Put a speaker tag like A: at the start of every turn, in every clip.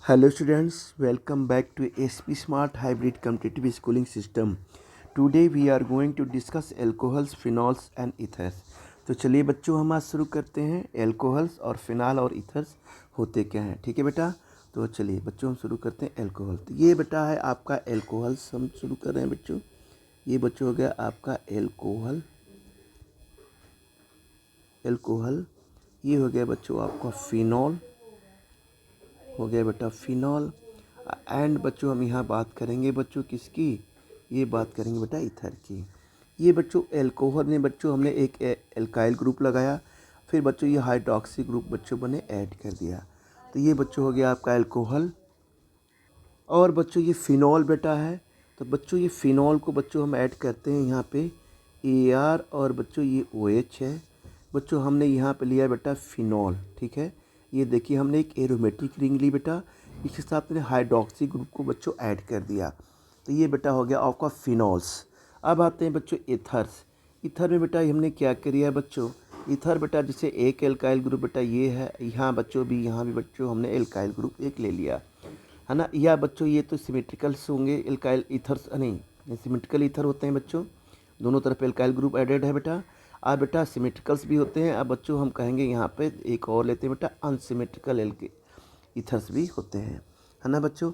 A: Hello students, welcome back to SP Smart Hybrid Competitive Schooling System. Today we are going to discuss alcohols, phenols and ethers. तो चलिए बच्चों हम आज शुरू करते हैं। एल्कोहल्स और फिनाल और ईथर्स होते क्या हैं, ठीक है बेटा। तो चलिए बच्चों हम शुरू करते हैं एल्कोहल। तो ये बेटा है आपका एल्कोहल्स, हम शुरू कर रहे हैं बच्चों। ये बच्चों हो गया आपका एल्कोहल। ये हो गया बच्चों आपका फिनॉल, हो गया बेटा फिनॉल। एंड बच्चों हम यहाँ बात करेंगे बच्चों किसकी, ये बात करेंगे बेटा ईथर की। ये बच्चों एल्कोहल में बच्चों हमने एक एल्काइल ग्रुप लगाया, फिर बच्चों ये हाइड्रोक्सी ग्रुप बच्चों बने ऐड कर दिया। तो ये बच्चों हो गया आपका एल्कोहल। और बच्चों ये फिनॉल बेटा है। तो बच्चों ये फिनॉल को बच्चों हम ऐड करते हैं यहाँ पे AR, और बच्चों ये OH है। बच्चों हमने यहाँ पे लिया बेटा फिनॉल, ठीक है। ये देखिए हमने एक एरोमेटिक रिंग ली बेटा, इसके साथ में हाइड्रोक्सी ग्रुप को बच्चों ऐड कर दिया। तो ये बेटा हो गया आपका फिनॉल्स। अब आते हैं बच्चों ईथर्स। ईथर में बेटा हमने क्या किया बच्चों, ईथर बेटा जैसे एक एल्काइल ग्रुप बेटा ये है, यहाँ बच्चों भी यहाँ भी बच्चों हमने एल्काइल ग्रुप एक ले लिया है ना। या बच्चों ये तो सिमेट्रिकल्स होंगे, एल्काइल ईथर्स नहीं, सिमेट्रिकल ईथर होते हैं बच्चों, दोनों तरफ एल्काइल ग्रुप एडेड है बेटा। अब बेटा सिमेट्रिकल्स भी होते हैं। अब बच्चों हम कहेंगे यहाँ पे एक और लेते हैं बेटा अनसिमेट्रिकल ईथर्स भी होते हैं, है ना बच्चों।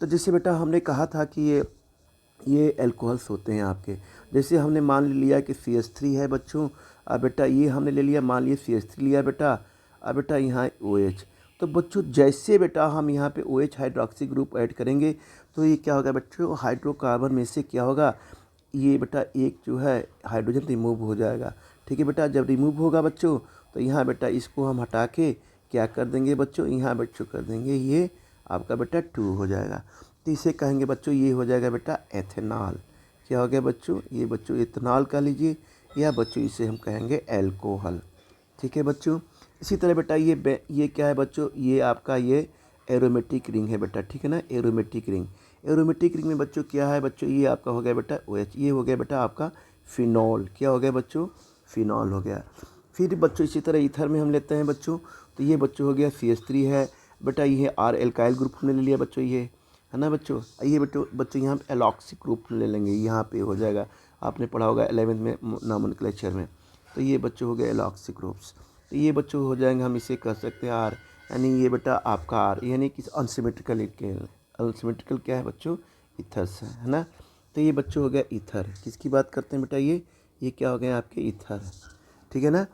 A: तो जैसे बेटा हमने कहा था कि ये एल्कोहल्स होते हैं आपके। जैसे हमने मान लिया कि CH3 है बच्चों। अब बेटा ये हमने ले लिया, मान लिया CH3 लिया बेटा। अब बेटा यहाँ OH। तो बच्चों जैसे बेटा हम यहाँ पे OH हाइड्रोक्सी ग्रुप ऐड करेंगे तो ये क्या होगा बच्चों, हाइड्रोकार्बन में से क्या होगा, ये बेटा एक जो है हाइड्रोजन रिमूव हो जाएगा, ठीक है बेटा। जब रिमूव होगा बच्चों तो यहाँ बेटा इसको हम हटा के क्या कर देंगे बच्चों, यहाँ बच्चों कर देंगे ये आपका बेटा 2 हो जाएगा। तो इसे कहेंगे बच्चों ये हो जाएगा बेटा एथेनॉल। क्या हो गया बच्चों, ये बच्चों इथेनॉल का लीजिए, या बच्चों इसे हम कहेंगे एल्कोहल, ठीक है बच्चों। इसी तरह बेटा ये क्या है बच्चों, ये आपका ये एरोमेटिक रिंग है बेटा, ठीक है ना। एरोमेटिक रिंग में बच्चों क्या है बच्चों, ये आपका हो गया बेटा OH। ये हो गया बेटा आपका फिनॉल। क्या हो गया बच्चों, फिनॉल हो गया। फिर बच्चों इसी तरह ईथर में हम लेते हैं बच्चों। तो ये बच्चों हो गया CH3 है बेटा, ये R एल्काइल ग्रुप हमने ले लिया बच्चों, ये है ना बच्चों। ये बच्चों यहाँ पे एलॉक्सी ग्रुप ले लेंगे, यहाँ पे हो जाएगा, आपने पढ़ा होगा 11वीं में नोमेनक्लेचर में। तो ये बच्चों हो गए एलॉक्सी ग्रुप्स। तो ये बच्चों हो जाएंगे, हम इसे कह सकते हैं R, यानी ये बेटा आपका R यानी कि अनसिमेट्रिकल क्या है बच्चों, ईथर्स है ना। तो ये बच्चों हो गया ईथर। किसकी बात करते हैं बेटा, ये क्या हो गए आपके ईथर, ठीक है ना।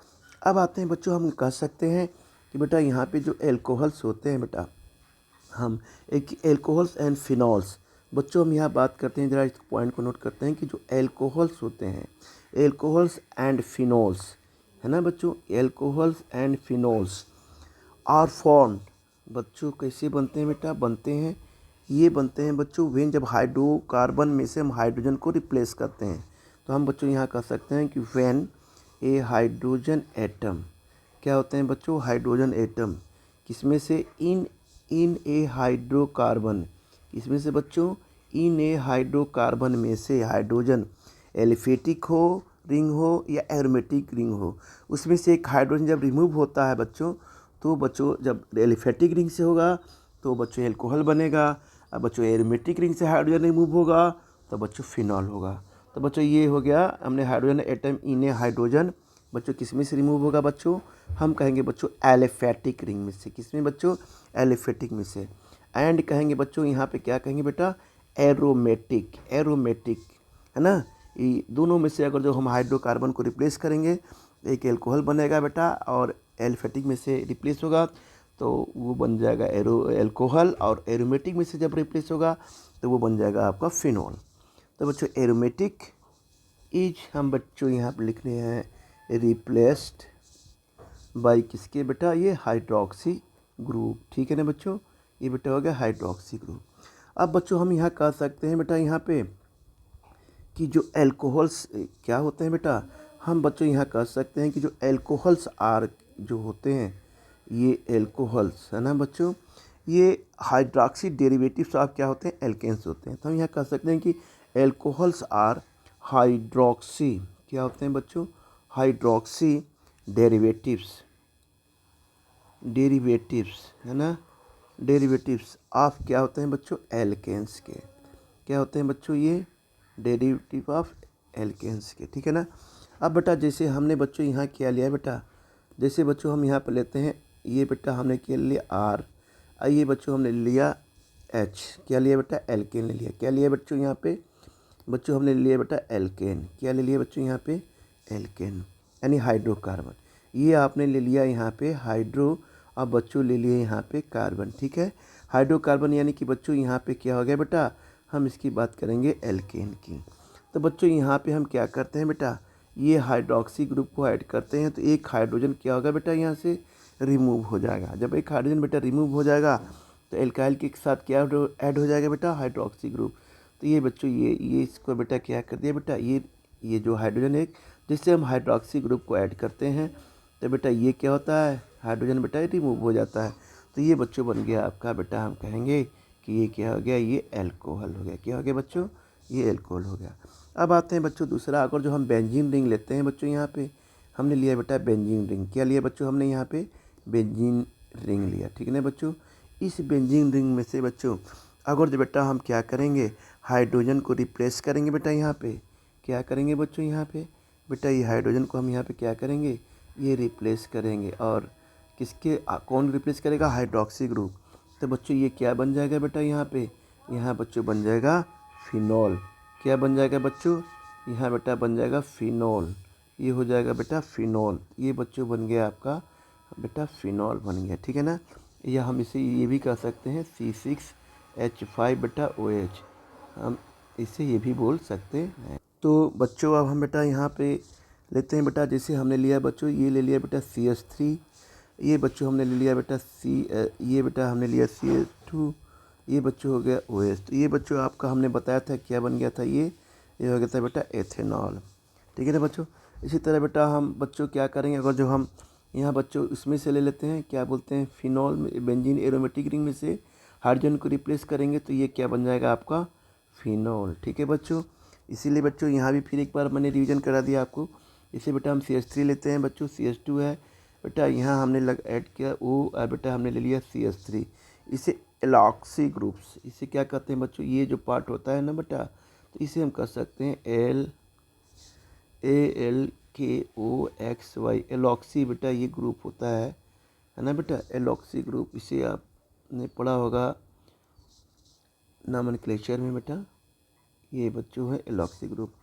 A: अब आते हैं बच्चों, हम कह सकते हैं कि बेटा यहाँ पे जो एल्कोहल्स होते हैं बेटा, हम एक एल्कोहल्स एंड फिनॉल्स, बच्चों हम यहाँ बात करते हैं, ज़रा इस पॉइंट को नोट करते हैं कि जो एल्कोहल्स होते हैं, एल्कोहल्स एंड फिनॉल्स, है ना बच्चों, alcohols and phenols are formed. बच्चों कैसे बनते हैं बेटा, ये बनते हैं बच्चों वेन, जब हाइड्रोकार्बन में से हम हाइड्रोजन को रिप्लेस करते हैं। तो हम बच्चों यहाँ कह सकते हैं कि वेन ए हाइड्रोजन एटम, क्या होते हैं बच्चों, हाइड्रोजन एटम, किसमें से, इन ए हाइड्रोकार्बन, किसमें से बच्चों, इन ए हाइड्रोकार्बन में से हाइड्रोजन एलिफेटिक हो रिंग हो या एरोमेटिक रिंग हो, उसमें से एक हाइड्रोजन जब रिमूव होता है बच्चों, तो बच्चों जब एलिफेटिक रिंग से होगा तो बच्चों एल्कोहल बनेगा। अब बच्चों एरोमेटिक रिंग से हाइड्रोजन रिमूव होगा तो बच्चों फिनॉल होगा। तो बच्चों ये हो गया हमने hydrogen atom in A hydrogen, बच्चों किस में से रिमूव होगा बच्चों, हम कहेंगे बच्चों एलिफेटिक रिंग में से। किस में बच्चों, एलिफेटिक में से। एंड कहेंगे बच्चों यहाँ पे क्या कहेंगे बेटा, एरोमेटिक है ना। ये दोनों में से अगर जो हम हाइड्रोकार्बन को रिप्लेस करेंगे एक एल्कोहल बनेगा बेटा, और एल्फेटिक में से रिप्लेस होगा तो वो बन जाएगा एल्कोहल, और एरोमेटिक में से जब रिप्लेस होगा तो वो बन जाएगा आपका फिनॉल। तो बच्चों एरोमेटिक इज, हम बच्चों यहाँ पर लिख रहे हैं रिप्लेस्ड बाई किसके बेटा, ये हाइड्रोक्सी ग्रुप, ठीक है ना बच्चों। ये बेटा हो गया हाइड्रोक्सी ग्रुप। अब बच्चों हम यहाँ कह सकते हैं बेटा यहाँ पे कि जो एल्कोहल्स क्या होते हैं बेटा, हम बच्चों यहाँ कह सकते हैं कि जो एल्कोहल्स आर जो होते हैं, ये एल्कोहल्स है ना बच्चों, ये हाइड्रोक्सी डेरिवेटिव्स ऑफ क्या होते हैं, एल्केन्स होते हैं। तो हम यहाँ कह सकते हैं कि एल्कोहल्स आर हाइड्रोक्सी, क्या होते हैं बच्चों, हाइड्रोक्सी डेरिवेटिव्स है ना, डेरिवेटिव्स ऑफ क्या होते हैं बच्चों, एल्केन्स के। क्या होते हैं बच्चों, ये डेरिवेटिव ऑफ एल्केन्स के, ठीक है ना। अब बेटा जैसे हमने बच्चों यहाँ क्या लिया है बेटा, जैसे बच्चों हम यहाँ पर लेते हैं, ये बेटा हमने क्या लिया आर, ये बच्चों हमने लिया एच, क्या लिया बेटा, एल्केन ले लिया। क्या लिया बच्चों यहाँ पे, बच्चों हमने लिया बेटा एल्केन। क्या ले लिया बच्चों यहाँ पे, एल्केन, यानी हाइड्रोकार्बन। ये आपने ले लिया यहाँ पे हाइड्रो, अब बच्चों ले लिए यहाँ पे कार्बन, ठीक है। हाइड्रोकार्बन यानी कि बच्चों यहाँ पे क्या हो गया बेटा, हम इसकी बात करेंगे एल्केन की। तो बच्चों यहाँ पे हम क्या करते हैं बेटा, ये हाइड्रोक्सी ग्रुप को ऐड करते हैं तो एक हाइड्रोजन क्या होगा बेटा, यहाँ से रिमूव हो जाएगा। जब एक हाइड्रोजन बेटा रिमूव हो जाएगा तो एल्काइल के साथ क्या ऐड हो जाएगा बेटा, हाइड्रोक्सी ग्रुप। तो ये बच्चों ये इसको बेटा क्या कर दिया बेटा, ये जो हाइड्रोजन एक जिससे हम हाइड्रोक्सी ग्रुप को ऐड करते हैं तो बेटा ये क्या होता है, हाइड्रोजन बेटा रिमूव हो जाता है। तो ये बच्चों बन गया आपका बेटा, हम कहेंगे कि ये क्या हो गया, ये एल्कोहल हो गया। क्या हो गया बच्चों, ये एल्कोहल हो गया। अब आते हैं बच्चों दूसरा, अगर जो हम बेंजीन रिंग लेते हैं बच्चों, यहाँ पे हमने लिया बेटा बेंजीन रिंग। क्या लिया बच्चों हमने यहाँ पे, बेंजीन रिंग लिया, ठीक है ना बच्चों। इस बेंजीन रिंग में से बच्चों अगर जो बेटा हम क्या करेंगे, हाइड्रोजन को रिप्लेस करेंगे बेटा, यहाँ पे क्या करेंगे बच्चों, यहाँ पे बेटा ये हाइड्रोजन को हम यहाँ पे क्या करेंगे, ये रिप्लेस करेंगे। और किसके कौन रिप्लेस करेगा, हाइड्रोक्सी ग्रुप। तो बच्चों ये क्या बन जाएगा बेटा, यहाँ पे यहाँ बच्चों बन जाएगा फिनॉल। क्या बन जाएगा बच्चों, यहाँ बेटा बन जाएगा फिनॉल। ये हो जाएगा बेटा फिनॉल। ये बच्चों बन गया आपका बेटा फिनॉल बन गया, ठीक है ना। या हम इसे ये भी कह सकते हैं C6H5 बेटा OH, हम इसे ये भी बोल सकते हैं। तो बच्चों अब हम बेटा यहाँ पे लेते हैं बेटा, जैसे हमने लिया बच्चों, ये ले लिया बेटा CH3, ये बच्चों हमने ले लिया बेटा ये बेटा हमने लिया CH2, ये बच्चों हो गया OH। तो ये बच्चों आपका हमने बताया था क्या बन गया था, ये हो गया था बेटा एथेनॉल, ठीक है ना बच्चों। इसी तरह बेटा हम बच्चों क्या करेंगे, अगर जो हम यहाँ बच्चों इसमें से ले लेते हैं, क्या बोलते हैं, फिनॉल में बेंजीन एरोमेटिक रिंग में से हाइड्रोजन को रिप्लेस करेंगे तो ये क्या बन जाएगा आपका, फिनॉल, ठीक है बच्चों। इसीलिए बच्चों यहाँ भी फिर एक बार मैंने रिवीजन करा दिया आपको। इसे बेटा हम CH3 लेते हैं बच्चों, CH2 है बेटा, यहाँ हमने ऐड किया O, बेटा हमने ले लिया CH3। इसे एलॉक्सी ग्रुप्स, इसे क्या कहते हैं बच्चों, ये जो पार्ट होता है ना बेटा, तो इसे हम कर सकते हैं ALKOXY, एलॉक्सी बेटा ये ग्रुप होता है ना बेटा, एलॉक्सी ग्रुप। इसे आपने पढ़ा होगा नॉमेनक्लेचर में बेटा, ये बच्चों है एलॉक्सी ग्रुप।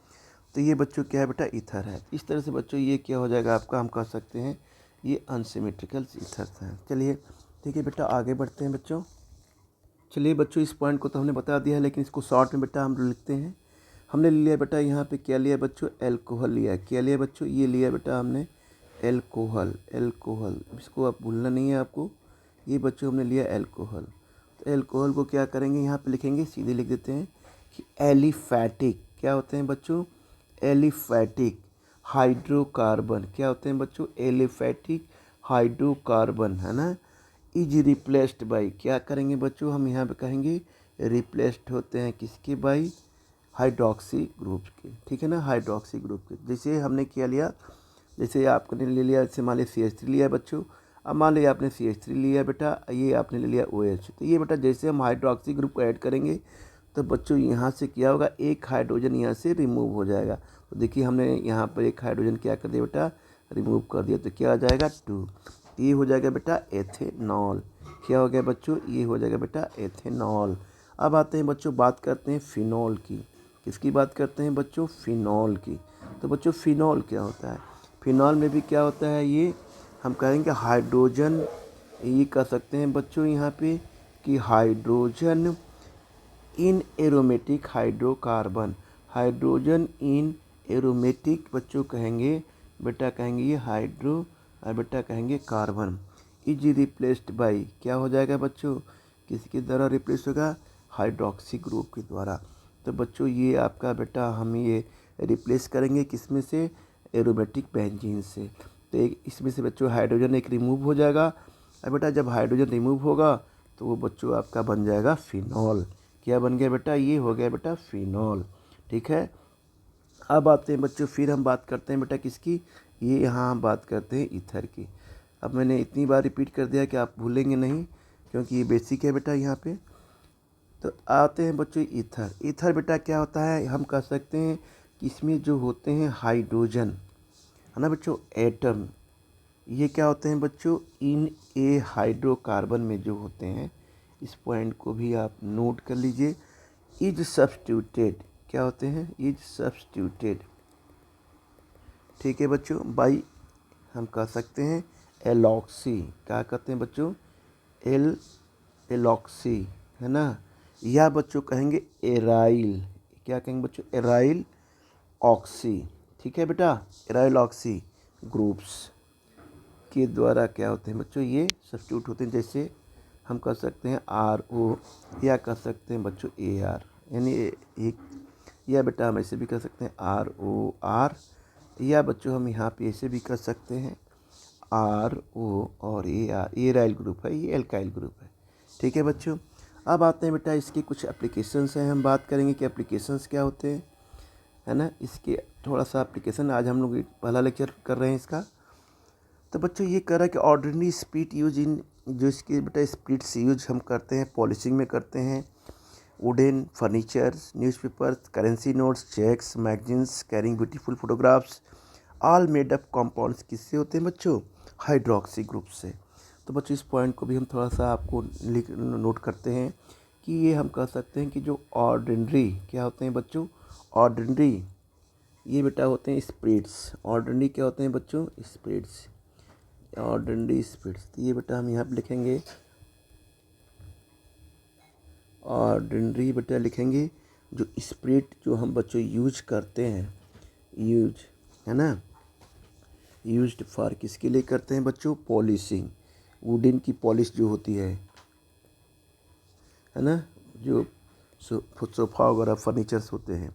A: तो ये बच्चों क्या है बेटा, ईथर है। इस तरह से बच्चों ये क्या हो जाएगा आपका, हम कह सकते हैं ये अनसिमेट्रिकल ईथर्स हैं। चलिए ठीक है बेटा, आगे बढ़ते हैं बच्चों। चलिए बच्चों इस पॉइंट को तो हमने बता दिया है, लेकिन इसको शॉर्ट में बेटा हम लिखते हैं। हमने लिया बेटा यहाँ पे क्या लिया बच्चों, एल्कोहल लिया। क्या लिया बच्चों, ये लिया बेटा हमने एल्कोहल, इसको आप भूलना नहीं है आपको। ये बच्चों हमने लिया एल्कोहल। तो एल्कोहल को क्या करेंगे, यहाँ पे लिखेंगे, सीधे लिख देते हैं कि एलिफैटिक। क्या होते हैं बच्चों, एलिफैटिक हाइड्रोकार्बन। क्या होते हैं बच्चों, एलिफैटिक हाइड्रोकार्बन, है ना। इज रिप्लेस्ड बाई, क्या करेंगे बच्चों, हम यहाँ पे कहेंगे रिप्लेस्ड होते हैं किसके, बाई हाइड्रोक्सी ग्रुप के, ठीक है ना, हाइड्रोक्सी ग्रुप के। जैसे हमने क्या लिया, जैसे आपने ले लिया, जैसे मान लिया CH3 लिया बच्चों। अब मान लिया आपने CH3 लिया बेटा, ये आपने ले लिया OH। तो ये बेटा जैसे हम हाइड्रोक्सी ग्रुप को ऐड करेंगे तो बच्चों यहाँ से क्या होगा, एक हाइड्रोजन यहाँ से रिमूव हो जाएगा। तो देखिए हमने यहाँ पर एक हाइड्रोजन क्या कर दिया बेटा, रिमूव कर दिया। तो क्या आ जाएगा 2, ये हो जाएगा बेटा एथेनॉल। क्या हो गया बच्चों, ये हो जाएगा बेटा एथेनॉल। अब आते हैं बच्चों, बात करते हैं फिनॉल की। किसकी बात करते हैं बच्चों, फिनॉल की। तो बच्चों फिनॉल क्या होता है, फिनॉल में भी क्या होता है, ये हम कहेंगे हाइड्रोजन, ये कह सकते हैं बच्चों यहाँ पे कि hydrogen in aromatic hydrocarbon, hydrogen in aromatic बच्चों कहेंगे बेटा, कहेंगे ये हाइड्रो और बेटा कहेंगे कार्बन। इज रिप्लेस्ड बाई, क्या हो जाएगा बच्चों, किसके द्वारा रिप्लेस होगा, हाइड्रोक्सी ग्रुप के द्वारा। तो बच्चों ये आपका बेटा हम ये रिप्लेस करेंगे किस में से, एरोमेटिक बेंजीन से। तो इसमें से बच्चों हाइड्रोजन एक रिमूव हो जाएगा। और बेटा जब हाइड्रोजन रिमूव होगा तो वो बच्चों आपका बन जाएगा फिनॉल। क्या बन गया बेटा, ये हो गया बेटा फिनॉल, ठीक है। अब आते हैं बच्चों, फिर हम बात करते हैं बेटा किसकी, ये यहाँ हम बात करते हैं ईथर की। अब मैंने इतनी बार रिपीट कर दिया कि आप भूलेंगे नहीं। क्योंकि ये बेसिक है बेटा यहाँ पे। तो आते हैं बच्चों ईथर। ईथर बेटा क्या होता है, हम कह सकते हैं कि इसमें जो होते हैं हाइड्रोजन, है ना बच्चों, एटम, ये क्या होते हैं बच्चों, इन ए हाइड्रोकार्बन में जो होते हैं, इस पॉइंट को भी आप नोट कर लीजिए। इज सब्स्टिट्यूटेड, क्या होते हैं, इज सब्स्टिट्यूटेड, ठीक है बच्चों, बाई, हम कह सकते हैं एलॉक्सी, क्या कहते हैं बच्चों, एलॉक्सी, है ना, या बच्चों कहेंगे एराइल, क्या कहेंगे बच्चों, एराइल ऑक्सी, ठीक है बेटा, एराइल ऑक्सी ग्रुप्स के द्वारा क्या होते हैं बच्चों, ये सब्स्टिट्यूट होते हैं। जैसे हम कह सकते हैं RO, या कह सकते हैं बच्चों AR, यानी एक, या बेटा हम ऐसे भी कर सकते हैं ROR, या बच्चों हम यहाँ पे ऐसे भी कर सकते हैं RO और AR, एराइल ग्रुप है, ये एल्काइल ग्रुप है, ठीक है बच्चों। अब आते हैं बेटा इसके कुछ एप्लीकेशंस हैं, हम बात करेंगे कि एप्लीकेशंस क्या होते हैं, है ना, इसके थोड़ा सा एप्लीकेशन आज हम लोग पहला लेक्चर कर रहे हैं इसका। तो बच्चों ये कह रहा है कि ऑर्डिनरी स्पीड यूज इन, जो इसके बेटा स्पीड्स यूज हम करते हैं पॉलिशिंग में करते हैं, wooden furnitures, newspapers, currency notes, cheques, magazines, carrying beautiful photographs, all made up compounds किससे होते हैं बच्चों, हाइड्रोक्सी ग्रुप से। तो बच्चों इस पॉइंट को भी हम थोड़ा सा आपको लिख नोट करते हैं कि ये हम कह सकते हैं कि जो ऑर्डिनरी क्या होते हैं बच्चों, ऑर्डिनरी, ये बेटा होते हैं स्प्रिट्स, ऑर्डिनरी क्या होते हैं बच्चों, स्प्रिट्स, ऑर्डिनरी स्प्रिट्स। तो ये बेटा हम यहाँ पे लिखेंगे ऑर्डिनरी, बेटा लिखेंगे जो स्प्रिट जो हम बच्चों यूज करते हैं, यूज, है ना, यूज्ड फॉर किसके लिए करते हैं बच्चों, पॉलिशिंग, वुडन की पॉलिश जो होती है ना, जो सोफ़ा वगैरह फर्नीचर्स होते हैं,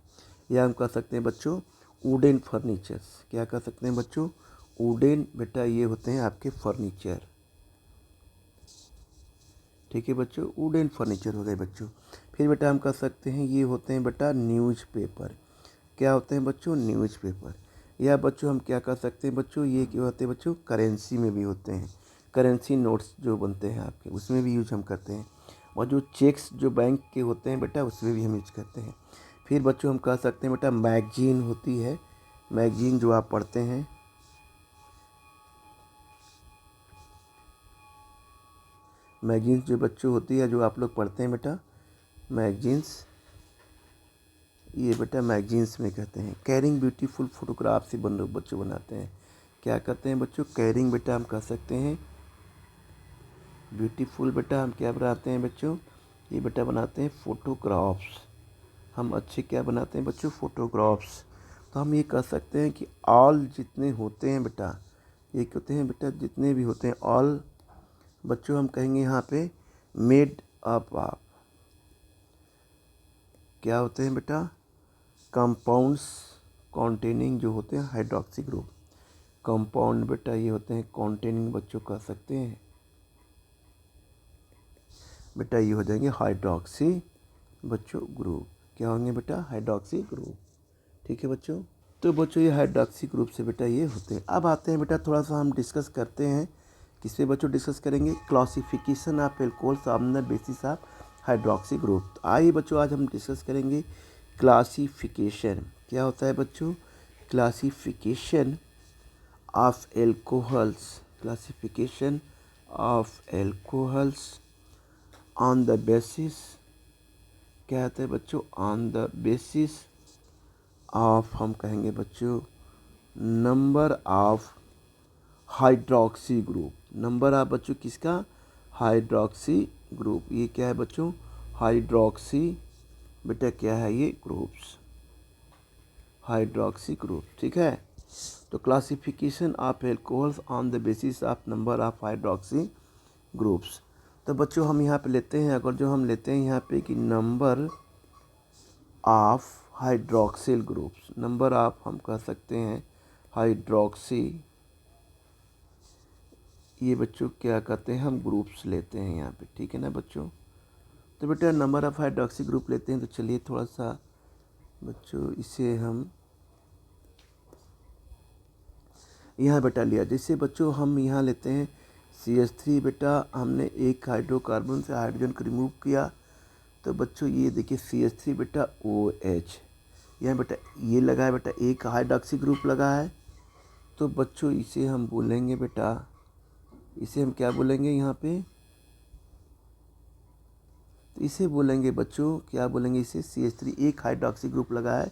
A: या हम कह सकते हैं बच्चों वुडन फर्नीचर्स, क्या कह सकते हैं बच्चों, वुडन, बेटा ये होते हैं आपके फर्नीचर, ठीक है बच्चों, वुडन फर्नीचर हो गए बच्चों। फिर बेटा हम कह सकते हैं ये होते हैं बेटा न्यूज़पेपर, क्या होते हैं बच्चों, न्यूज़पेपर, या बच्चों हम क्या कह सकते हैं बच्चों, ये क्या होते हैं बच्चों, करेंसी में भी होते हैं, करेंसी नोट्स जो बनते हैं आपके, उसमें भी यूज हम करते हैं, और जो चेक्स जो बैंक के होते हैं बेटा उसमें भी हम यूज करते हैं। फिर बच्चों हम कह सकते हैं बेटा मैगजीन होती है, मैगजीन जो आप पढ़ते हैं, मैगजीन्स जो बच्चों होती है जो आप लोग पढ़ते हैं बेटा, मैगजीन्स, ये बेटा मैगजीन्स में कहते हैं। कैरिंग ब्यूटीफुल फोटोग्राफ से बच्चों बनाते हैं, क्या कहते हैं बच्चों, कैरिंग, बेटा हम कह सकते हैं ब्यूटीफुल, बेटा हम क्या बनाते हैं बच्चों, ये बेटा बनाते हैं फ़ोटोग्राफ्स, हम अच्छे क्या बनाते हैं बच्चों, फ़ोटोग्राफ्स। तो हम ये कह सकते हैं कि ऑल जितने होते हैं बेटा, ये कहते हैं बेटा जितने भी होते हैं ऑल, बच्चों हम कहेंगे यहाँ पे मेड अप ऑफ, क्या होते हैं बेटा, कंपाउंड्स कॉन्टेनिंग जो होते हैं हाइड्रोक्सी ग्रुप, कंपाउंड बेटा ये होते हैं कॉन्टेनिंग, बच्चों कह सकते हैं बेटा ये हो जाएंगे हाइड्रोक्सी बच्चों ग्रुप, क्या होंगे बेटा, हाइड्रोक्सी ग्रुप, ठीक है बच्चों। तो बच्चों ये हाइड्रोक्सी ग्रुप से बेटा ये होते हैं। अब आते हैं बेटा थोड़ा सा हम डिस्कस करते हैं, किस पे बच्चों डिस्कस करेंगे, classification of alcohols on the basis of hydroxy group. तो आइए बच्चों आज हम डिस्कस करेंगे क्लासिफिकेशन, क्या होता है बच्चों, classification of alcohols, classification of alcohols on the basis, क्या होता है बच्चों, ऑन द बेसिस ऑफ, हम कहेंगे बच्चों number of hydroxy group, number of बच्चों किसका, हाइड्रोक्सी ग्रुप, ये क्या है बच्चों, हाइड्रोक्सी, बेटा क्या है ये, ग्रुप्स, हाइड्रोक्सी ग्रुप, ठीक है। तो classification of alcohols on the basis of number of hydroxy groups. तो बच्चों हम यहाँ पे लेते हैं, अगर जो हम लेते हैं यहाँ पे कि number of hydroxyl groups, number of हम कह सकते हैं हाइड्रोक्सी, ये बच्चों क्या कहते हैं, हम ग्रुप्स लेते हैं यहाँ पे, ठीक है ना बच्चों। तो बेटा नंबर ऑफ हाइड्रोक्सी ग्रुप लेते हैं, तो चलिए थोड़ा सा बच्चों इसे हम यहाँ बेटा लिया, जैसे बच्चों हम यहाँ लेते हैं CH3 बेटा हमने एक हाइड्रोकार्बन से हाइड्रोजन को रिमूव किया, तो बच्चों ये देखिए CH3 बेटा OH, यहाँ बेटा ये लगा है बेटा, एक हाइड्रोक्सी ग्रुप लगा है, तो बच्चों इसे हम बोलेंगे बेटा, इसे हम क्या बोलेंगे यहाँ पे, तो इसे बोलेंगे बच्चों, क्या बोलेंगे इसे, CH3 एक हाइड्रोक्सी ग्रुप लगा है,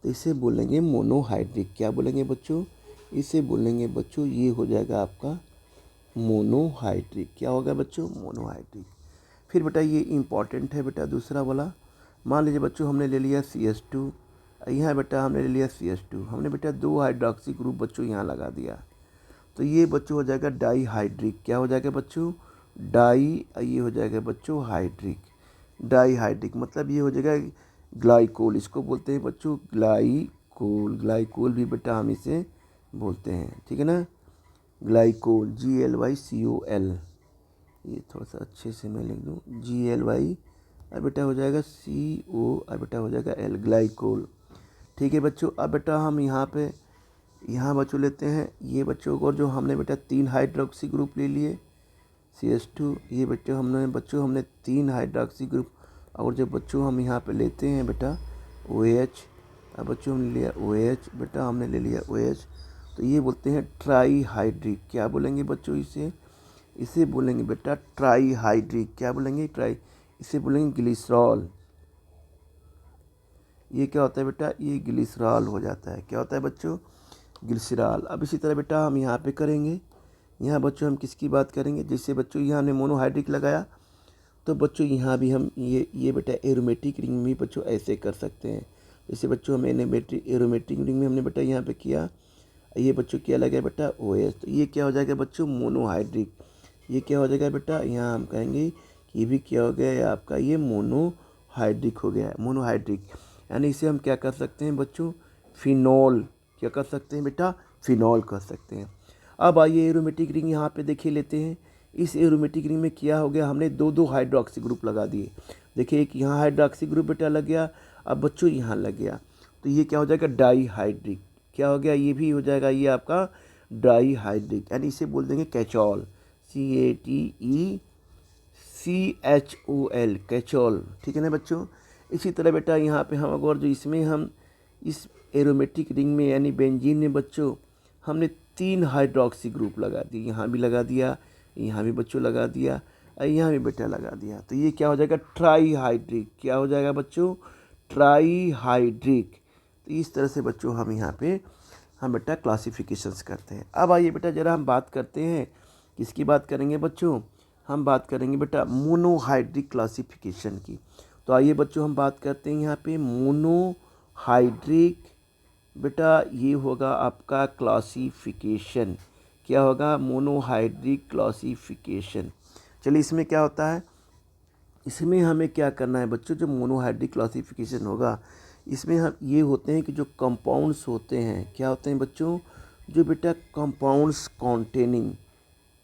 A: तो इसे बोलेंगे मोनोहाइड्रिक। क्या बोलेंगे बच्चों, इसे बोलेंगे बच्चों, ये हो जाएगा आपका मोनोहाइड्रिक। क्या होगा बच्चों, मोनोहाइड्रिक। फिर बेटा ये इंपॉर्टेंट है बेटा दूसरा वाला, मान लीजिए बच्चों हमने ले लिया CH2, यहाँ बेटा हमने ले लिया CH2, हमने बेटा 2 हाइड्रोक्सी ग्रुप बच्चों यहाँ लगा दिया, तो ये बच्चों हो जाएगा डाईहाइड्रिक। क्या हो जाएगा बच्चों, ये हो जाएगा बच्चों हाइड्रिक, डाईहाइड्रिक, मतलब ये हो जाएगा ग्लाइकोल, इसको बोलते हैं बच्चों ग्लाइकोल। ग्लाइकोल भी बेटा हम इसे बोलते हैं, ठीक है ना, ग्लाइकोल, GLYCOL, ये थोड़ा सा अच्छे से मैं लिख दूँ, GLY, अब बेटा हो जाएगा CO, अब बेटा हो जाएगा L, ग्लाइकोल। ठीक है बच्चों, अब बेटा हम यहाँ बच्चों लेते हैं ये बच्चों को, जो हमने बेटा 3 हाइड्रोक्सी ग्रुप ले लिए, CH2, ये बच्चों हमने 3 हाइड्रोक्सी ग्रुप, और जब बच्चों हम यहाँ पे लेते हैं बेटा OH, अब बच्चों हमने लिया OH, बेटा हमने ले लिया OH, तो ये बोलते हैं ट्राईहाइड्रिक। क्या बोलेंगे बच्चों इसे बोलेंगे बेटा ट्राईहाइड्रिक। क्या बोलेंगे, इसे बोलेंगे ग्लिसरॉल। ये क्या होता है बेटा, ये ग्लिसरॉल हो जाता है। क्या होता है बच्चों, ग्लिसरॉल। अब इसी तरह बेटा हम यहाँ पे करेंगे, यहाँ बच्चों हम किसकी बात करेंगे, जैसे बच्चों यहाँ हमने मोनोहाइड्रिक लगाया, तो बच्चों यहाँ भी हम ये बेटा एरोमेटिक रिंग में बच्चों ऐसे कर सकते हैं। जैसे बच्चों हमें एरोमेटिक रिंग में हमने बेटा यहाँ पे किया, ये बच्चों क्या लगा बेटा OH, तो ये क्या हो जाएगा बच्चों मोनोहाइड्रिक। ये क्या हो जाएगा बेटा, यहाँ हम कहेंगे कि ये भी क्या हो गया आपका, ये मोनोहाइड्रिक हो गया है, मोनोहाइड्रिक। यानी इसे हम क्या कर सकते हैं बच्चों, फिनॉल। क्या कर सकते हैं बेटा, फिनॉल कर सकते हैं। अब आइए एरोमेटिक रिंग यहाँ पे देखिए लेते हैं। इस एरोमेटिक रिंग में क्या हो गया, हमने 2 हाइड्रोक्सी ग्रुप लगा दिए। देखिए एक यहाँ हाइड्रोक्सी ग्रुप बेटा लग गया, अब बच्चों यहाँ लग गया, तो ये क्या हो जाएगा डाईहाइड्रिक। क्या हो गया, ये भी हो जाएगा ये आपका डाईहाइड्रिक, यानी इसे बोल देंगे कैचॉल, CATECHOL, कैचॉल। ठीक है ना बच्चों। इसी तरह बेटा यहाँ पे हम अगर जो इसमें हम इस एरोमेटिक रिंग में यानी बेंजीन में बच्चों हमने 3 हाइड्रोक्सी ग्रुप लगा दिए, यहाँ भी लगा दिया, यहाँ भी बच्चों लगा दिया, और यहाँ भी बेटा लगा दिया, तो ये क्या हो जाएगा ट्राईहाइड्रिक। क्या हो जाएगा बच्चों, ट्राईहाइड्रिक। तो इस तरह से बच्चों हम यहाँ पे हम बेटा क्लासिफिकेशंस करते हैं। अब आइए बेटा ज़रा हम बात करते हैं, किसकी बात करेंगे बच्चों, हम बात करेंगे बेटा मोनोहाइड्रिक क्लासिफिकेशन की। तो आइए बच्चों हम बात करते हैं यहाँ पे मोनोहाइड्रिक, बेटा ये होगा आपका क्लासिफिकेशन। क्या होगा, मोनोहाइड्रिक क्लासिफिकेशन। चलिए इसमें क्या होता है, इसमें हमें क्या करना है बच्चों, जो मोनोहाइड्रिक क्लासिफिकेशन होगा इसमें हम ये होते हैं कि जो कंपाउंड्स होते हैं, क्या होते हैं बच्चों, जो बेटा कंपाउंड्स कॉन्टेनिंग,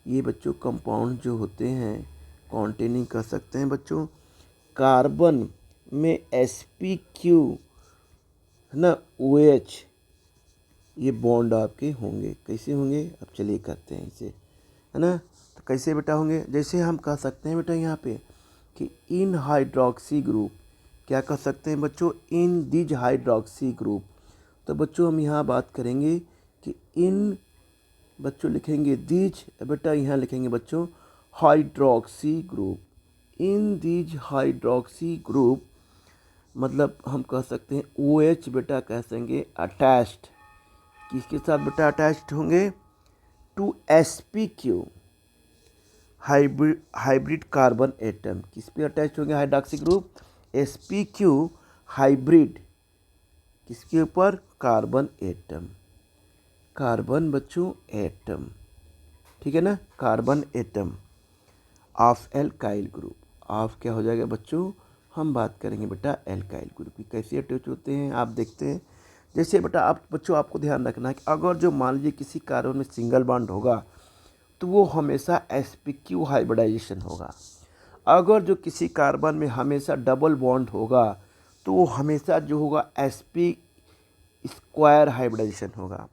A: ये बच्चों कंपाउंड जो होते हैं कॉन्टेनिंग कर सकते हैं बच्चों, कार्बन में sp3 है ना, OH, ये बॉन्ड आपके होंगे। कैसे होंगे, अब चलिए करते हैं इसे, है ना। तो कैसे बेटा होंगे, जैसे हम कह सकते हैं बेटा यहाँ पे कि इन हाइड्रोक्सी ग्रुप, क्या कर सकते हैं बच्चों, इन दिज हाइड्रोक्सी ग्रुप। तो बच्चों हम यहाँ बात करेंगे कि इन, बच्चों लिखेंगे दिज, बेटा यहाँ लिखेंगे बच्चों hydroxy group, in these hydroxy group, मतलब हम कह सकते हैं OH बेटा कह सकेंगे अटैच्ड, किसके साथ बेटा अटैच्ड होंगे, to sp3 hybrid carbon atom. किस पे अटैच होंगे हाइड्रोक्सी ग्रुप, sp3 हाइब्रिड, किसके ऊपर, कार्बन एटम, कार्बन बच्चों एटम, ठीक है ना, carbon atom of alkyl group, of क्या हो जाएगा बच्चों, हम बात करेंगे बेटा एल्काइल ग्रुप की कैसे अटैच होते हैं। आप देखते हैं जैसे बेटा आप बच्चों आपको ध्यान रखना है कि अगर जो मान लीजिए किसी कार्बन में सिंगल बॉन्ड होगा तो वो हमेशा sp3 हाइब्रिडाइजेशन होगा। अगर जो किसी कार्बन में हमेशा डबल बॉन्ड होगा तो वो हमेशा जो होगा sp स्क्वायर हाइब्रिडाइजेशन होगा।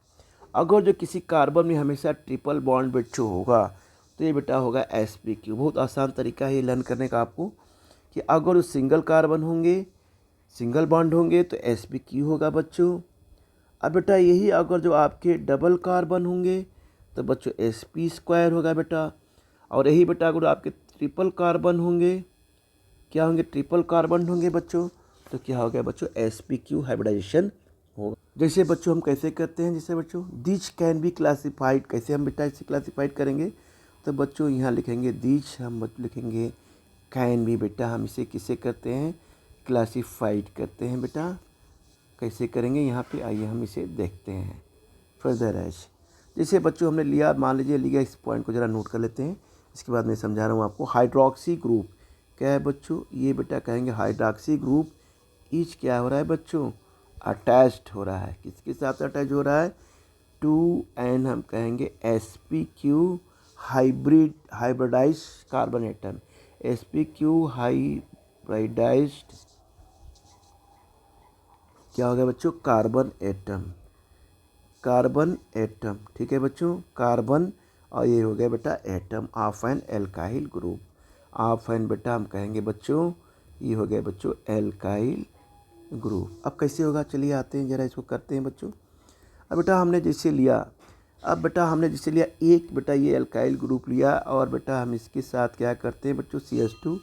A: अगर जो किसी कार्बन में हमेशा ट्रिपल बॉन्ड बच्चों होगा तो ये बेटा होगा sp3। बहुत आसान तरीका है ये लर्न करने का आपको, कि अगर सिंगल कार्बन होंगे, सिंगल बॉन्ड होंगे तो sp3 होगा बच्चों। अब बेटा यही अगर जो आपके डबल कार्बन होंगे तो बच्चों sp² होगा बेटा। और यही बेटा अगर आपके ट्रिपल कार्बन होंगे, क्या होंगे, ट्रिपल कार्बन होंगे बच्चों, तो क्या हो गया बच्चों, sp3 हाइब्रिडाइजेशन होगा। जैसे बच्चों हम कैसे करते हैं, जैसे बच्चों दिस कैन बी क्लासिफाइड, कैसे हम बेटा इसे क्लासिफाइड करेंगे, तो बच्चों यहाँ लिखेंगे दिस, हम लिखेंगे कैन बी, बेटा हम इसे किसे करते हैं, क्लासिफाइड करते हैं बेटा। कैसे करेंगे यहाँ पे, आइए हम इसे देखते हैं फर्दर एज। जैसे बच्चों हमने लिया, मान लीजिए लिया, इस पॉइंट को ज़रा नोट कर लेते हैं, इसके बाद मैं समझा रहा हूँ आपको। हाइड्रोक्सी ग्रुप क्या है बच्चों, ये बेटा कहेंगे हाइड्रोक्सी ग्रुप इच क्या हो रहा है बच्चों, अटैच्ड हो रहा है, किसके साथ अटैच हो रहा है, टू एन हम कहेंगे sp3 hybridised carbon atom, sp3 hybridised क्या हो गया बच्चों, कार्बन एटम, कार्बन एटम, ठीक है बच्चों, कार्बन, और ये हो गया बेटा atom of an alkyl group, of an बेटा हम कहेंगे बच्चों, ये हो गया बच्चों एल्काइल ग्रुप। अब कैसे होगा, चलिए आते हैं ज़रा इसको करते हैं बच्चों। अब बेटा हमने जैसे लिया, अब बेटा हमने जैसे लिया एक बेटा ये एल्काइल ग्रुप लिया, और बेटा हम इसके साथ क्या करते हैं बच्चों, CH2,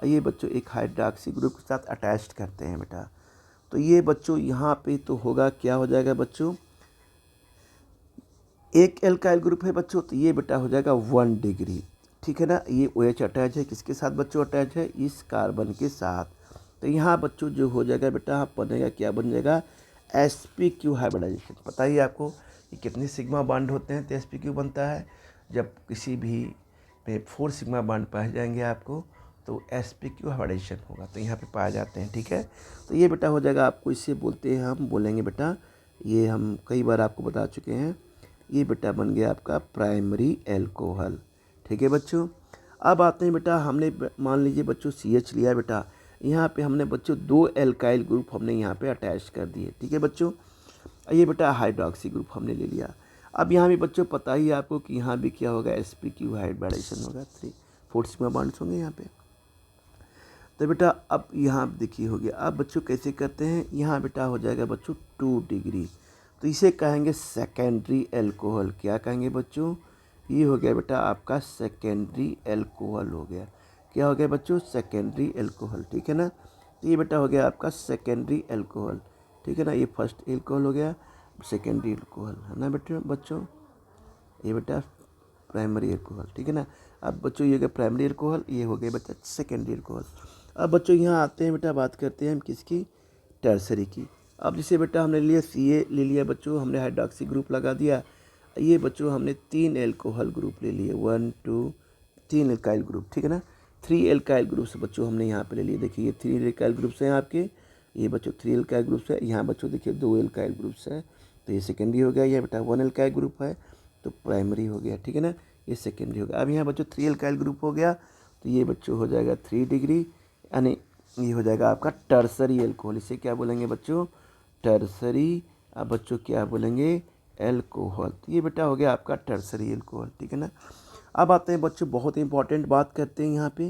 A: ये बच्चों एक हाइड्रोक्सी ग्रुप के साथ अटैच करते हैं बेटा। तो ये बच्चों यहाँ पे तो होगा, क्या हो जाएगा बच्चों, एक एल्काइल ग्रुप है बच्चों, तो ये बेटा हो जाएगा 1 डिग्री, ठीक है ना। ये OH अटैच है, किसके साथ बच्चों अटैच है, इस कार्बन के साथ। तो यहाँ बच्चों जो हो जाएगा बेटा बनेगा, क्या बन जाएगा, sp3 हाइब्रिडाइजेशन। पता ही आपको कि कितने सिग्मा बॉन्ड होते हैं तो sp3 बनता है। जब किसी भी में 4 सिग्मा बॉन्ड पाए जाएंगे आपको, तो sp3 हाइब्रिडाइजेशन होगा, तो यहाँ पे पाए जाते हैं, ठीक है। तो ये बेटा हो जाएगा, आपको इससे बोलते हैं, हम बोलेंगे बेटा, ये हम कई बार आपको बता चुके हैं, ये बेटा बन गया आपका प्राइमरी एल्कोहल, ठीक है बच्चों। अब आते हैं बेटा, हमने मान लीजिए बच्चों CH लिया बेटा, यहाँ पे हमने बच्चों 2 एल्काइल ग्रुप हमने यहाँ पे अटैच कर दिए, ठीक है बच्चों। ये बेटा हाइड्रोक्सी ग्रुप हमने ले लिया। अब यहाँ भी बच्चों पता ही आपको कि यहाँ भी क्या होगा, sp3 हाइब्रिडाइजेशन होगा, 4 सिग्मा बॉन्ड्स होंगे यहाँ पे। तो बेटा अब यहाँ देखिए हो गया। अब बच्चों कैसे करते हैं, यहाँ बेटा हो जाएगा बच्चों 2 डिग्री, तो इसे कहेंगे सेकेंडरी एल्कोहल। क्या कहेंगे बच्चों, ये हो गया बेटा आपका सेकेंडरी एल्कोहल हो गया। क्या हो गया बच्चों, सेकेंडरी एल्कोहल, ठीक है ना। तो ये बेटा हो गया आपका सेकेंडरी एल्कोहल, ठीक है ना। ये फर्स्ट एल्कोहल हो गया, सेकेंडरी एल्कोहल है ना बेटे बच्चों, ये बेटा प्राइमरी एल्कोहल, ठीक है ना। अब बच्चों ये हो गया प्राइमरी एल्कोहल, ये हो गया बेटा सेकेंडरी एल्कोहल। अब बच्चों यहाँ आते हैं बेटा, बात करते हैं हम किसकी, टर्सरी की। अब जैसे बेटा हमने लिया Ca ले लिया बच्चों, हमने हाइड्रोक्सी ग्रुप लगा दिया, ये बच्चों हमने 3 एल्कोहल ग्रुप ले लिए, 1 2 3 एल्काइल ग्रुप, ठीक है ना। 3 एल्काइल ग्रुप से बच्चों हमने यहाँ पे ले लिए, देखिए ये 3 एल्काइल ग्रुप्स हैं आपके, ये बच्चों 3 एल्काइल ग्रुप्स है, यहाँ बच्चों देखिए 2 एल्काइल ग्रुप्स है, तो ये सेकेंडरी हो गया। ये बेटा 1 एल्काइल ग्रुप है तो प्राइमरी हो गया, ठीक है ना, ये सेकेंडरी हो गया। अब यहाँ बच्चों 3 एल्काइल ग्रुप हो गया, तो ये बच्चों हो जाएगा 3 डिग्री, यानी ये हो जाएगा आपका टर्सरी एल्कोहल। इसे क्या बोलेंगे बच्चों, टर्सरी। अब बच्चों क्या बोलेंगे, एल्कोहल। तो ये बेटा हो गया आपका टर्सरी एल्कोहल, ठीक है ना। अब आते हैं बच्चों, बहुत इंपॉर्टेंट बात करते हैं यहाँ पे,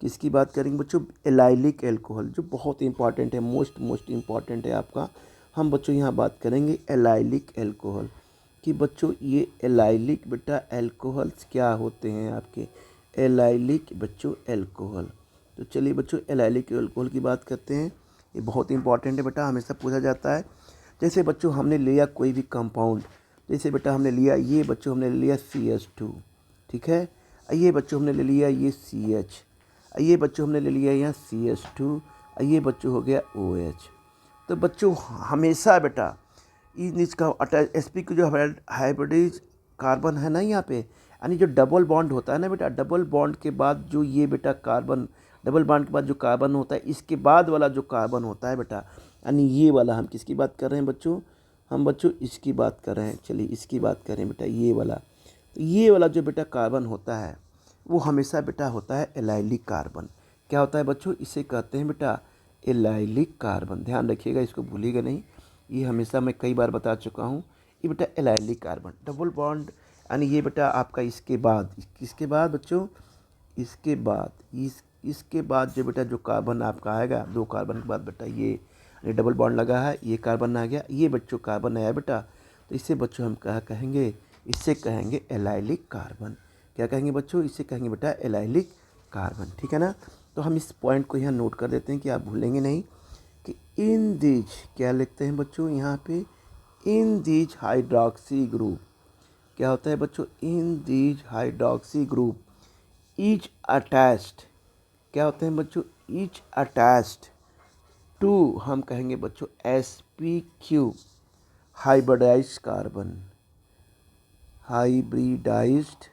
A: किसकी बात करेंगे बच्चों, एलाइलिक एल्कोहल, जो बहुत इंपॉर्टेंट है, मोस्ट इंपॉर्टेंट है आपका। हम बच्चों यहाँ बात करेंगे एलाइलिक एल्कोहल, कि बच्चों ये एलाइलिक बेटा एल्कोहल्स क्या होते हैं आपके, एलाइलिक बच्चों एल्कोहल। तो चलिए बच्चों एलाइलिक एल्कोहल की बात करते हैं, ये बहुत इंपॉर्टेंट है बेटा, हमेशा पूछा जाता है। जैसे बच्चों हमने लिया कोई भी कंपाउंड, जैसे बेटा हमने लिया, ये बच्चों हमने ले लिया CH2, ठीक है। ये बच्चों हमने ले लिया ये CH, ये बच्चों हमने ले लिया यहाँ CH2, ये बच्चों हो गया OH। तो बच्चों हमेशा बेटा इसका अटैच sp की जो हाइब्रिडाइज कार्बन है ना यहाँ पे, यानी जो डबल बॉन्ड होता है ना बेटा, डबल बॉन्ड के बाद जो ये बेटा कार्बन, डबल बॉन्ड के बाद जो कार्बन होता है, इसके बाद वाला जो कार्बन होता है बेटा, यानी ये वाला, हम किसकी बात कर रहे हैं बच्चों, हम बच्चों इसकी बात कर रहे हैं। चलिए इसकी बात करें बेटा, ये वाला, तो ये वाला जो बेटा कार्बन होता है वो हमेशा बेटा होता है एलाइलिक कार्बन। क्या होता है बच्चों, इसे कहते हैं बेटा एलाइलिक कार्बन। ध्यान रखिएगा, इसको भूलिएगा नहीं, ये हमेशा मैं कई बार बता चुका हूँ। ये बेटा एलाइलिक कार्बन, डबल बॉन्ड यानी ये बेटा आपका इसके बाद बच्चों, इसके बाद जो बेटा जो कार्बन आपका आएगा, 2 कार्बन के बाद बेटा ये डबल बॉन्ड लगा है, ये कार्बन आ गया, ये बच्चों कार्बन आया बेटा, तो इससे बच्चों हम क्या कहेंगे, इससे कहेंगे एलाइलिक कार्बन। क्या कहेंगे बच्चों, इससे कहेंगे बेटा एलाइलिक कार्बन। ठीक है ना। तो हम इस पॉइंट को यहाँ नोट कर देते हैं कि आप भूलेंगे नहीं कि इन दीज, क्या लिखते हैं बच्चों यहाँ पे, इन दीज हाइड्रॉक्सी ग्रुप। क्या होता है बच्चों, in these hydroxy group each attached, क्या होते हैं बच्चों, ईच अटैच्ड टू, हम कहेंगे बच्चों sp3 हाइब्रिडाइज्ड कार्बन, हाइब्रिडाइज्ड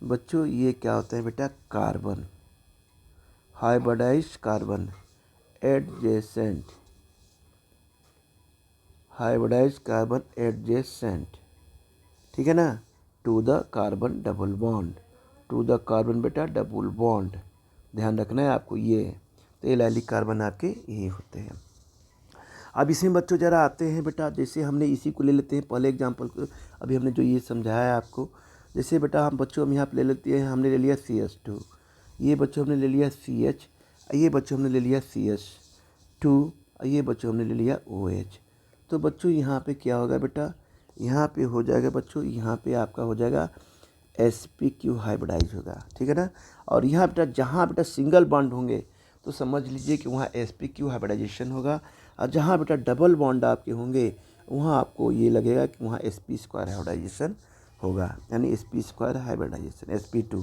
A: बच्चों ये क्या होता है बेटा, carbon, hybridised carbon adjacent, hybridised carbon adjacent, ठीक है ना, to the carbon double bond, to the carbon बेटा डबल बॉन्ड, ध्यान रखना है आपको ये। तो एलाइलिक कार्बन आपके यही होते हैं। अब इसमें बच्चों जरा आते हैं बेटा, जैसे हमने इसी को ले लेते हैं पहले एग्जांपल को, अभी हमने जो ये समझाया है आपको, जैसे बेटा हम बच्चों हम यहाँ पे ले लेते हैं, हमने ले लिया CH2, ये बच्चों हमने ले लिया CH, ये बच्चों हमने ले लिया CH2, ये बच्चों हमने ले लिया OH। तो बच्चों यहाँ पे क्या होगा बेटा, यहाँ पे हो जाएगा बच्चों, यहाँ पे आपका हो जाएगा sp3 हाइब्रिडाइज होगा। ठीक है ना। और यहाँ बेटा जहाँ बेटा सिंगल बॉन्ड होंगे तो समझ लीजिए कि वहाँ sp3 हाइब्रिडाइजेशन होगा, और जहाँ बेटा डबल बॉन्ड आपके होंगे वहाँ आपको ये लगेगा कि वहाँ sp2 हाइब्रिडाइजेशन होगा, यानी sp2 हाइब्रिडाइजेशन sp2।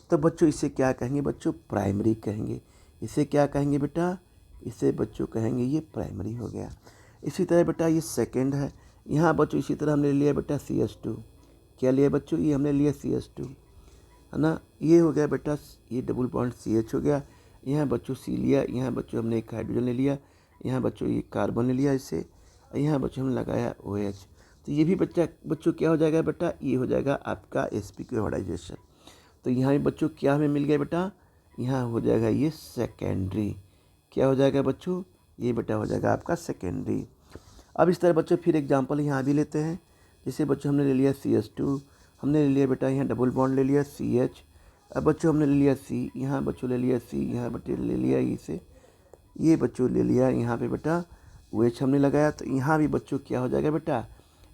A: तो बच्चों इसे क्या कहेंगे बच्चों, प्राइमरी कहेंगे। इसे क्या कहेंगे बेटा, इसे बच्चों कहेंगे ये प्राइमरी हो गया। इसी तरह बेटा ये सेकेंड है, यहाँ बच्चों इसी तरह हमने लिया बेटा CH2, क्या लिया बच्चों, ये हमने लिया CH2 है ना, ये हो गया बेटा, ये डबल बॉन्ड CH हो गया, यहाँ बच्चों C लिया, यहाँ बच्चों हमने एक हाइड्रोजन ले लिया, यहाँ बच्चों ये कार्बन ले लिया इससे, यहाँ बच्चों हमने लगाया OH। तो ये भी बच्चों क्या हो जाएगा बेटा, ये हो जाएगा आपका sp3 हाइब्रिडाइजेशन। तो यहाँ भी बच्चों क्या हमें मिल गया बेटा, यहाँ हो जाएगा ये सेकेंडरी, क्या हो जाएगा बच्चों, ये बेटा हो जाएगा आपका सेकेंडरी। अब इस तरह बच्चों फिर एग्जांपल यहाँ भी लेते हैं, जैसे बच्चों हमने ले लिया CH2, हमने ले लिया बेटा यहाँ डबल बॉन्ड ले लिया CH, अब बच्चों हमने ले लिया C, यहाँ बच्चों ले लिया C, यहाँ बच्चों ले लिया इसे, ये बच्चों ले लिया यहाँ पे बेटा OH हमने लगाया, तो यहाँ भी बच्चों क्या हो जाएगा बेटा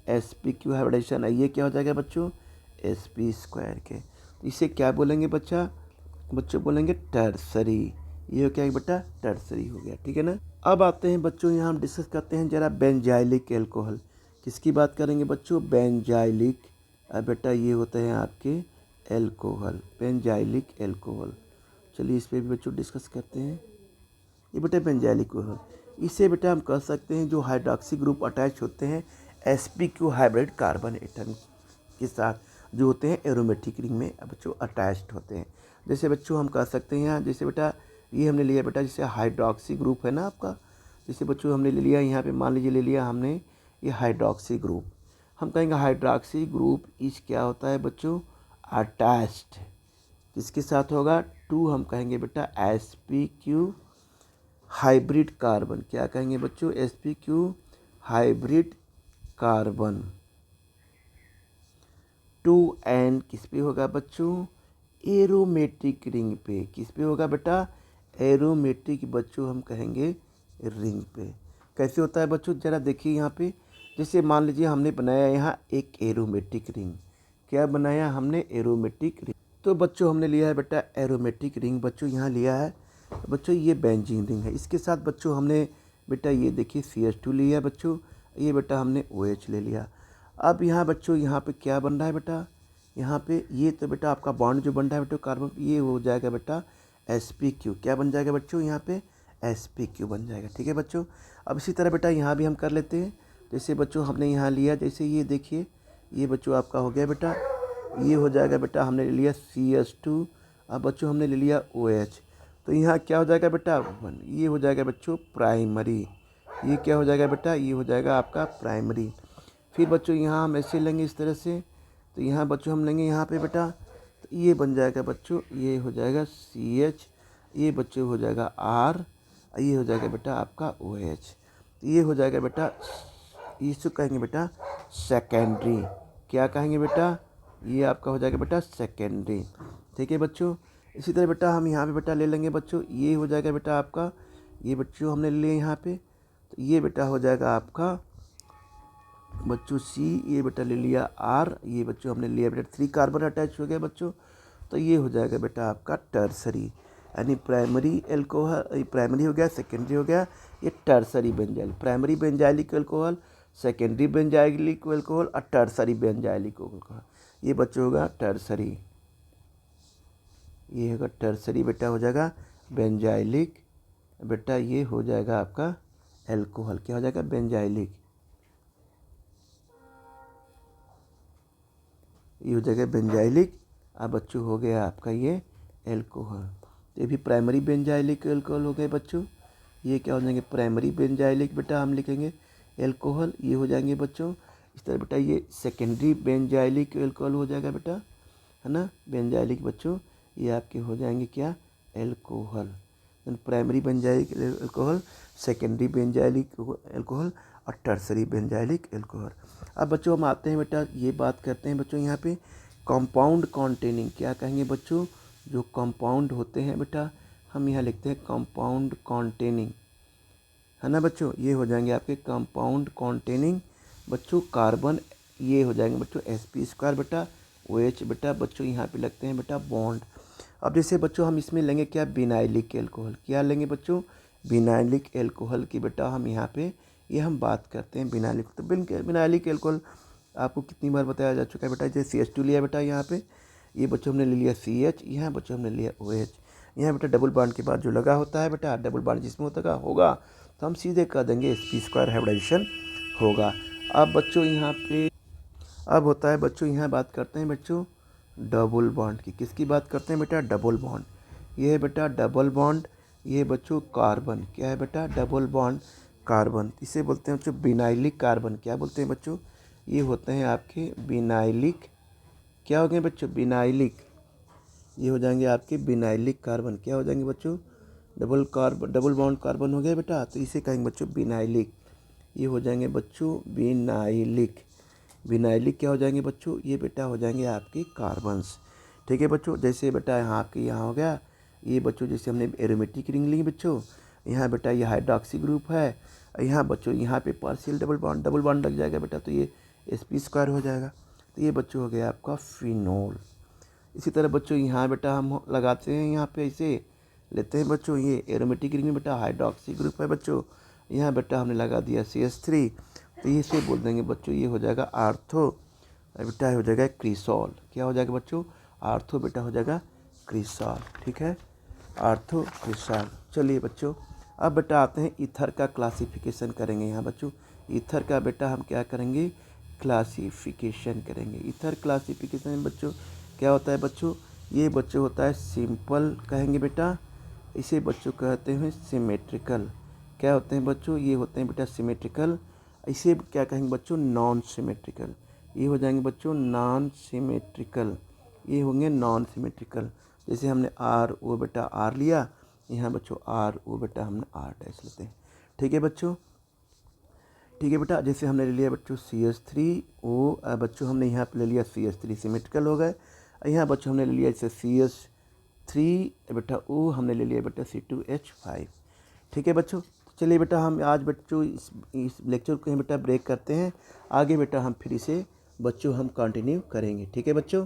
A: sp3 हाइब्रिडाइजेशन, ये क्या हो जाएगा बच्चों sp2 के। तो इसे क्या बोलेंगे बच्चों बोलेंगे टर्सरी, ये हो क्या बेटा टर्सरी हो गया। ठीक है ना। अब आते हैं बच्चों यहाँ हम डिस्कस करते हैं जरा बेंजाइलिक एल्कोहल। किसकी बात करेंगे बच्चों, बेंजाइलिक, बेटा ये होते हैं आपके एल्कोहल, बेंजाइलिक एल्कोहल। चलिए इस पर भी बच्चों डिस्कस करते हैं। ये बेटा बेंजाइलिक एल्कोहल, इसे बेटा हम कह सकते हैं जो हाइड्रॉक्सी ग्रुप अटैच होते हैं sp3 हाइब्रिड कार्बन एटम के साथ, जो होते हैं एरोमेटिक रिंग में बच्चों अटैच्ड होते हैं। जैसे बच्चों हम कह सकते हैं यहाँ, जैसे बेटा ये हमने लिया बेटा, जैसे हाइड्रॉक्सी ग्रुप है ना आपका, जैसे बच्चों हमने ले लिया यहाँ पे, मान लीजिए ले लिया हमने ये हाइड्रॉक्सी ग्रुप, हम कहेंगे हाइड्रॉक्सी ग्रुप इस क्या होता है बच्चों अटैच्ड, किसके साथ होगा, टू हम कहेंगे बेटा sp3 हाइब्रिड कार्बन, क्या कहेंगे बच्चों sp3 hybrid carbon, to and किस पे होगा बच्चों, एरोमेटिक रिंग पे, किस पे होगा बेटा एरोमेटिक बच्चों हम कहेंगे रिंग पे। कैसे होता है बच्चों, जरा देखिए यहाँ पे, जैसे मान लीजिए हमने बनाया यहाँ एक एरोमेटिक रिंग, क्या बनाया हमने एरोमेटिक रिंग, तो बच्चों हमने लिया है बेटा एरोमेटिक रिंग, बच्चों यहाँ लिया है बच्चों ये बेंजीन रिंग है, इसके साथ बच्चों हमने बेटा ये देखिए CH2 लिया बच्चों, ये बेटा हमने OH ले लिया। अब यहाँ बच्चों यहाँ पे क्या बन रहा है बेटा, यहाँ पे ये तो बेटा आपका बॉन्ड जो बन रहा है बेटा कार्बन, ये हो जाएगा बेटा sp3, क्या बन जाएगा बच्चों यहाँ पे sp3 बन जाएगा। ठीक है बच्चों। अब इसी तरह बेटा यहाँ भी हम कर लेते हैं, जैसे बच्चों हमने यहाँ लिया, जैसे ये देखिए ये बच्चों आपका हो गया बेटा, ये हो जाएगा बेटा हमने ले लिया CH2, अब बच्चों हमने ले लिया OH, तो यहाँ क्या हो जाएगा बेटा ये हो जाएगा बच्चों प्राइमरी, ये क्या हो जाएगा बेटा ये हो जाएगा आपका प्राइमरी। फिर बच्चों यहाँ हम ऐसे लेंगे इस तरह से, तो यहाँ बच्चों हम लेंगे यहाँ पे बेटा, तो ये बन जाएगा बच्चों, ये हो जाएगा CH, ये बच्चों हो जाएगा R, ये हो जाएगा बेटा आपका OH, ये हो जाएगा बेटा, इसको कहेंगे बेटा सेकेंडरी, क्या कहेंगे बेटा ये आपका हो जाएगा बेटा सेकेंडरी। ठीक है बच्चों, इसी तरह बेटा हम यहाँ पे बेटा ले लेंगे बच्चों, ये हो जाएगा बेटा आपका, ये बच्चों हमने ले लिया यहाँ पे, तो ये बेटा हो जाएगा आपका बच्चों सी, ये बेटा ले लिया आर, ये बच्चों हमने लिया बेटा 3 कार्बन अटैच हो गया बच्चों, तो ये हो जाएगा बेटा आपका टर्सरी, यानी प्राइमरी एल्कोहल, प्राइमरी हो गया, सेकेंडरी हो गया, ये tertiary benzyl, primary benzylic alcohol, secondary benzylic alcohol और टर्सरी बेंजाइलिक अल्कोहल, ये बच्चों होगा टर्सरी, ये होगा टर्सरी बेटा हो जाएगा बेंजाइलिक, बेटा ये हो जाएगा आपका एल्कोहल, क्या हो जाएगा बेंजाइलिक, ये हो जाएगा बेंजाइलिक। अब बच्चों हो गया आपका ये एल्कोहल, तो ये भी प्राइमरी बेंजाइलिक एल्कोहल हो गए बच्चों, ये क्या हो जाएंगे प्राइमरी बेंजाइलिक बेटा हम लिखेंगे एल्कोहल, ये हो जाएंगे बच्चों। इस तरह बेटा ये सेकेंडरी बेंजाइलिक एल्कोहल हो जाएगा बेटा, है ना, बेंजाइलिक बच्चों, ये आपके हो जाएंगे क्या alcohol, primary benzylic alcohol, secondary benzylic alcohol और टर्सरी बेंजाइलिक एल्कोहल। अब बच्चों हम आते हैं बेटा, ये बात करते हैं बच्चों यहाँ पे कंपाउंड कॉन्टेनिंग, क्या कहेंगे बच्चों, जो कंपाउंड होते हैं बेटा, हम यहाँ लिखते हैं कंपाउंड कॉन्टेनिंग, है ना बच्चों, ये हो जाएंगे आपके कंपाउंड कॉन्टेनिंग बच्चों कार्बन, ये हो जाएंगे बच्चों sp² बेटा OH बेटा बच्चों यहाँ पे लगते हैं बेटा बॉन्ड। अब जैसे बच्चों हम इसमें लेंगे क्या बिनाइलिक एल्कोहल, क्या लेंगे बच्चों बिनाइलिक एल्कोहल की बेटा हम यहाँ पे ये हम बात करते हैं बिनाइलिक, तो बिनाइलिक एल्कोहल आपको कितनी बार बताया जा चुका है बेटा, जैसे CH2 लिया बेटा यहाँ पे, ये बच्चों हमने ले लिया CH, यहाँ बच्चों हमने लिया OH, यहाँ बेटा डबल बॉन्ड के बाद जो लगा होता है बेटा डबल बॉन्ड जिसमें होगा तो हम सीधे कह देंगे sp² हाइब्रिडाइजेशन होगा। अब बच्चों यहाँ पे अब होता है बच्चों, यहाँ बात करते हैं बच्चों डबल बॉन्ड की, किसकी बात करते हैं बेटा डबल बॉन्ड, ये है बेटा डबल बॉन्ड, ये बच्चों कार्बन, क्या है बेटा डबल बॉन्ड कार्बन, इसे बोलते हैं बच्चों बिनाइलिक कार्बन, क्या बोलते हैं बच्चों, ये होते हैं आपके बिनाइलिक, क्या हो गए बच्चों बिनाइलिक, ये हो जाएंगे आपके बिनाइलिक कार्बन, क्या हो जाएंगे बच्चों डबल बॉन्ड कार्बन हो गया बेटा, तो इसे कहेंगे बच्चों बिनाइलिक, ये हो जाएंगे बच्चों बिनाइलिक, बिनाइलिक क्या हो जाएंगे बच्चों, ये बेटा हो जाएंगे आपके कार्बन्स। ठीक है बच्चों, जैसे बेटा यहाँ आपके यहाँ हो गया, ये बच्चों जैसे हमने एरोमेटिक रिंग ली बच्चों, यहाँ बेटा ये हाइड्रोक्सी ग्रुप है, यहाँ बच्चों यहाँ पे पार्शियल डबल बॉन्ड लग जाएगा बेटा, तो ये sp² हो जाएगा, तो ये बच्चों हो गया आपका फिनोल। इसी तरह बच्चों यहाँ बेटा हम लगाते हैं, यहाँ पे इसे लेते हैं बच्चों, ये एरोमेटिक रिंग में बेटा हाइड्रोक्सी ग्रुप है बच्चों, यहाँ बेटा हमने लगा दिया CH3, तो ये से बोल देंगे बच्चों ये हो जाएगा आर्थो, बेटा हो जाएगा क्रिसॉल, क्या हो जाएगा बच्चों आर्थो बेटा हो जाएगा क्रिसॉल, ठीक है आर्थो क्रिसॉल। चलिए बच्चों अब बेटा आते हैं ईथर का क्लासिफिकेशन करेंगे, यहाँ बच्चों ईथर का बेटा हम क्या करेंगे क्लासिफिकेशन करेंगे। ईथर क्लासिफिकेशन बच्चों क्या होता है बच्चों, ये बच्चों होता है सिंपल कहेंगे बेटा, इसे बच्चों कहते हैं सिमेट्रिकल, क्या होते हैं बच्चों ये होते हैं बेटा सिमेट्रिकल, इसे क्या कहेंगे बच्चों नॉन सिमेट्रिकल, ये हो जाएंगे बच्चों नॉन सिमेट्रिकल, ये होंगे नॉन सिमेट्रिकल, जैसे हमने RO बेटा R लिया, यहाँ बच्चों RO बेटा हमने R डैश लेते हैं। ठीक है बच्चों, ठीक है बेटा, जैसे हमने ले लिया बच्चों CH3O, बच्चों हमने यहाँ पे ले लिया CH3 सिमेट्रिकल हो गए, यहाँ बच्चों हमने ले लिया जैसे CH3 बेटा O हमने ले लिया बेटा C2H5। ठीक है बच्चों, चलिए बेटा हम आज बच्चों इस लेक्चर को बेटा ब्रेक करते हैं, आगे बेटा हम फिर इसे बच्चों हम कंटिन्यू करेंगे। ठीक है बच्चों।